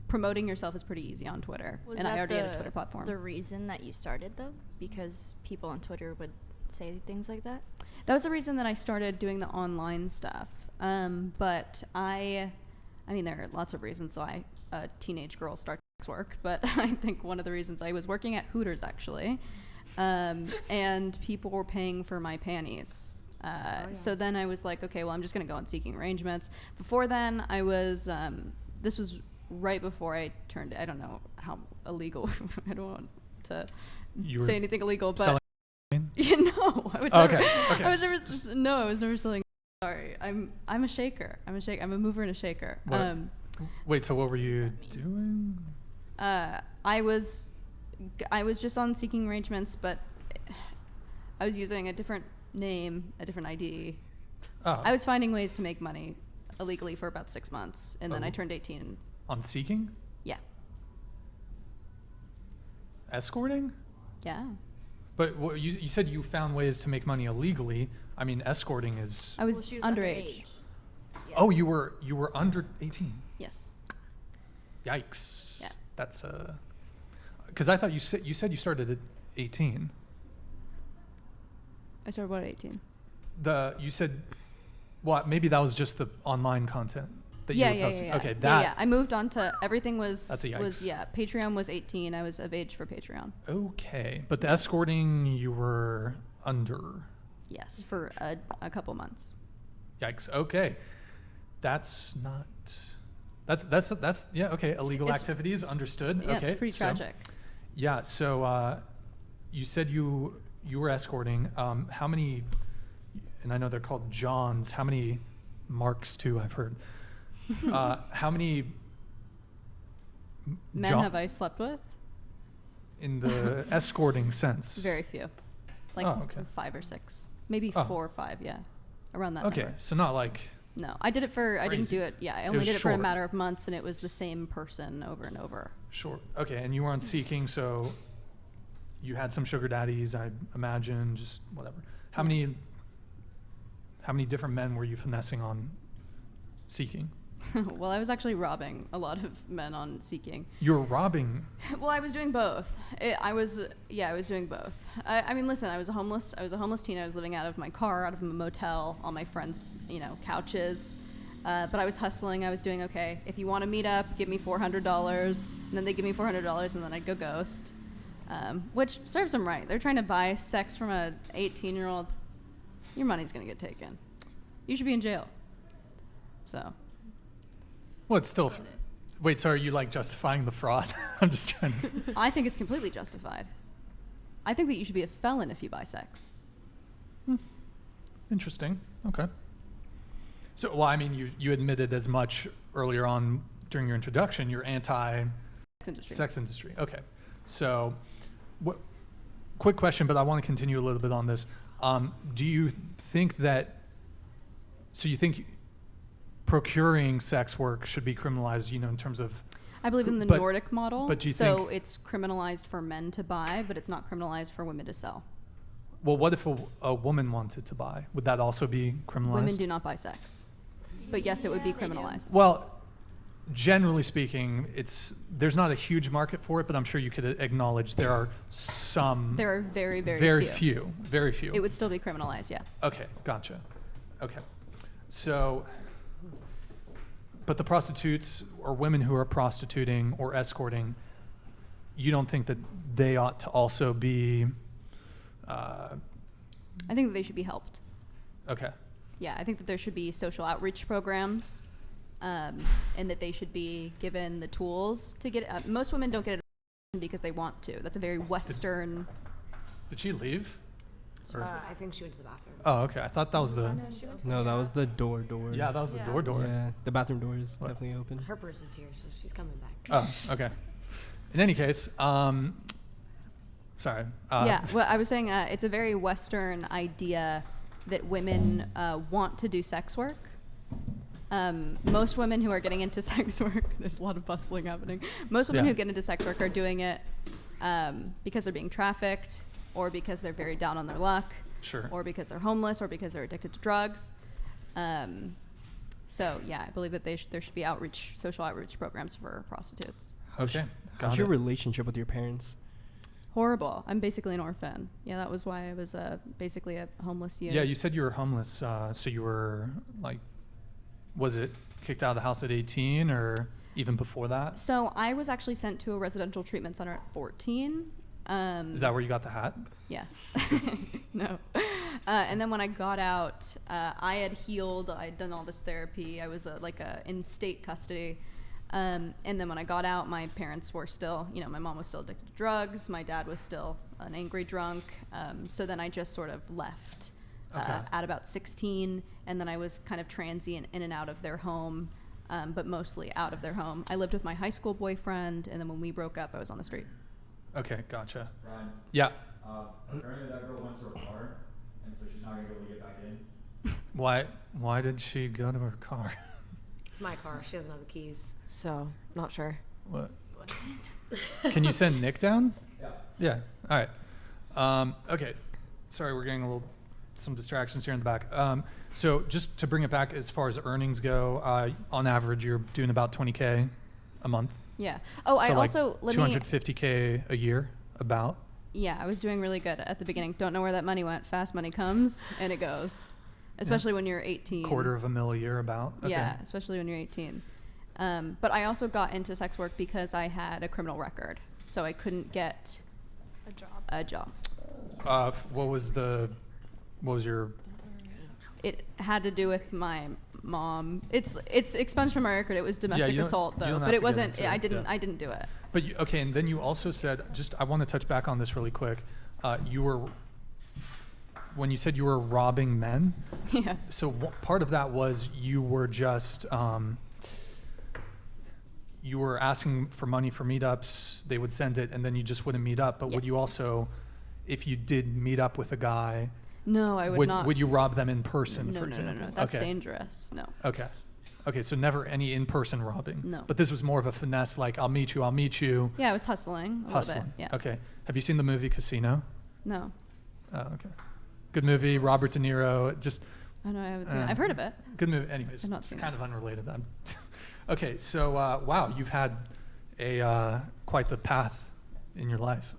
promoting yourself is pretty easy on Twitter. Was and that I already had a Twitter platform. The reason that you started, though? Because people on Twitter would say things like that? That was the reason that I started doing the online stuff. But I mean, there are lots of reasons why a teenage girl starts sex work, but I think one of the reasons I was working at Hooters, actually, and people were paying for my panties. So then I was like, okay, well, I'm just going to go on Seeking Arrangements. Before then, I was, this was right before I turned, I don't know how illegal, I don't want to say anything illegal, but no, I would never, okay. I was never selling. Sorry, I'm a shaker. I'm a mover and a shaker. Wait, so what were you doing? I was just on Seeking Arrangements, but I was using a different name, a different ID. Oh. I was finding ways to make money illegally for about 6 months, and then I turned 18. On Seeking? Yeah. Escorting? Yeah. But you said you found ways to make money illegally. I mean, escorting is... I was underage. Yeah. Oh, you were under 18? Yes. Yikes. Yeah. That's because I thought you said you started at 18. I started what at 18? You said, well, maybe that was just the online content that you were posting. Yeah. Okay, Yeah. I moved on to everything was That's a yikes. Patreon was 18. I was of age for Patreon. Okay, but the escorting you were under. Yes, for a couple months. Yikes. Okay, that's yeah. Okay, illegal activities understood. Yeah, okay, it's pretty tragic. Yeah. So you said you were escorting. How many? And I know they're called Johns. How many Marks too? I've heard. How many men have I slept with? In the escorting sense? Very few. Like 5 or 6. Maybe 4 or 5, yeah. Around that Okay, number. so not like... No, I didn't do it, I only did it for a matter of months, and it was the same person over and over. Sure. Okay, and you were on Seeking, so you had some sugar daddies, I imagine, just whatever. How many different men were you finessing on Seeking? Well, I was actually robbing a lot of men on Seeking. You were robbing? Well, I was doing both. I was doing both. I mean, listen, I was a homeless teen. I was living out of my car, out of a motel, on my friends' couches. But I was hustling. I was doing okay. If you want to meet up, give me $400. And then they give me $400, and then I'd go ghost. Which serves them right. They're trying to buy sex from a 18-year-old. Your money's gonna get taken. You should be in jail. So. Well, it's still... Wait, so are you justifying the fraud? I'm just trying to... I think it's completely justified. I think that you should be a felon if you buy sex. Interesting. Okay. So, well, I mean, you admitted as much earlier on during your introduction. You're anti-sex industry. Okay. So, quick question, but I want to continue a little bit on this. Do you think that... So you think... procuring sex work should be criminalized, in terms of... I believe in the Nordic model. But do you think it's criminalized for men to buy, but it's not criminalized for women to sell. Well, what if a woman wanted to buy? Would that also be criminalized? Women do not buy sex. But yes, it would be criminalized. Well, generally speaking, there's not a huge market for it, but I'm sure you could acknowledge there are some... There are very, very, very few. Very few. It would still be criminalized, yeah. Okay, gotcha. Okay. So... But the prostitutes or women who are prostituting or escorting, you don't think that they ought to also be... I think that they should be helped. Okay. Yeah, I think that there should be social outreach programs, and that they should be given the tools to get... most women don't get it because they want to. That's a very Western... Did she leave? I think she went to the bathroom. Oh, okay. I thought that was the... No, that was the door. Yeah, that was the door. Yeah, the bathroom door is definitely open. Her purse is here, so she's coming back. Oh, okay. In any case, sorry. Yeah, well, I was saying it's a very Western idea that women want to do sex work. Most women who are getting into sex work, there's a lot of bustling happening. Most women who get into sex work are doing it because they're being trafficked, or because they're very down on their luck, Sure. or because they're homeless, or because they're addicted to drugs. So yeah, I believe that there should be social outreach programs for prostitutes. Okay. How's Got your it. relationship with your parents? Horrible. I'm basically an orphan. Yeah, that was why I was basically a homeless youth. Yeah, you said you were homeless. So you were like, was it kicked out of the house at 18 or even before that? So I was actually sent to a residential treatment center at 14. Is that where you got the hat? Yes. No. And then when I got out, I had healed. I'd done all this therapy. I was in state custody. And then when I got out, my parents were still, my mom was still addicted to drugs. My dad was still an angry drunk. So then I just sort of left at about 16. And then I was kind of transient in and out of their home, but mostly out of their home. I lived with my high school boyfriend. And then when we broke up, I was on the street. Okay, gotcha. Ryan, Yeah. apparently that girl went to her car, and so she's not gonna be able to get back in. Why did she go to her car? It's my car. She doesn't have the keys, so not sure. What? Can you send Nick down? Yeah. Yeah. All right. Okay. Sorry, we're getting some distractions here in the back. So just to bring it back, as far as earnings go, on average, you're doing about 20K a month. Yeah. Oh, I So also, let me, 250K a year, about. yeah, I was doing really good at the beginning. Don't know where that money went. Fast money comes and it goes, especially when you're 18. $250,000 a year, about. Okay. Yeah, especially when you're 18. But I also got into sex work because I had a criminal record, so I couldn't get a job. What was your? It had to do with my mom. It's expunged from my record. It was domestic you don't- assault you though, don't but have it to get wasn't. into it, I didn't do it. But okay, and then you also said, I want to touch back on this really quick. When you said you were robbing men, Yeah. so part of that was you were just you were asking for money for meetups. They would send it, and then you just wouldn't meet up. But Yeah. would you also, if you did meet up with a guy, No, I would not. would you rob them in person? No, for no, no, example? no. That's okay. dangerous. No. Okay, so never any in-person robbing. No. But this was more of a finesse, like I'll meet you. Yeah, I was hustling a Hustling. little bit. Yeah. Okay. Have you seen the movie Casino? No. Oh, okay. Good movie. Robert De Niro. Just I know I haven't seen it. I've heard of it. good movie. Anyways, I've not seen kind it. of unrelated. Then. Okay, so wow, you've had a quite the path in your life.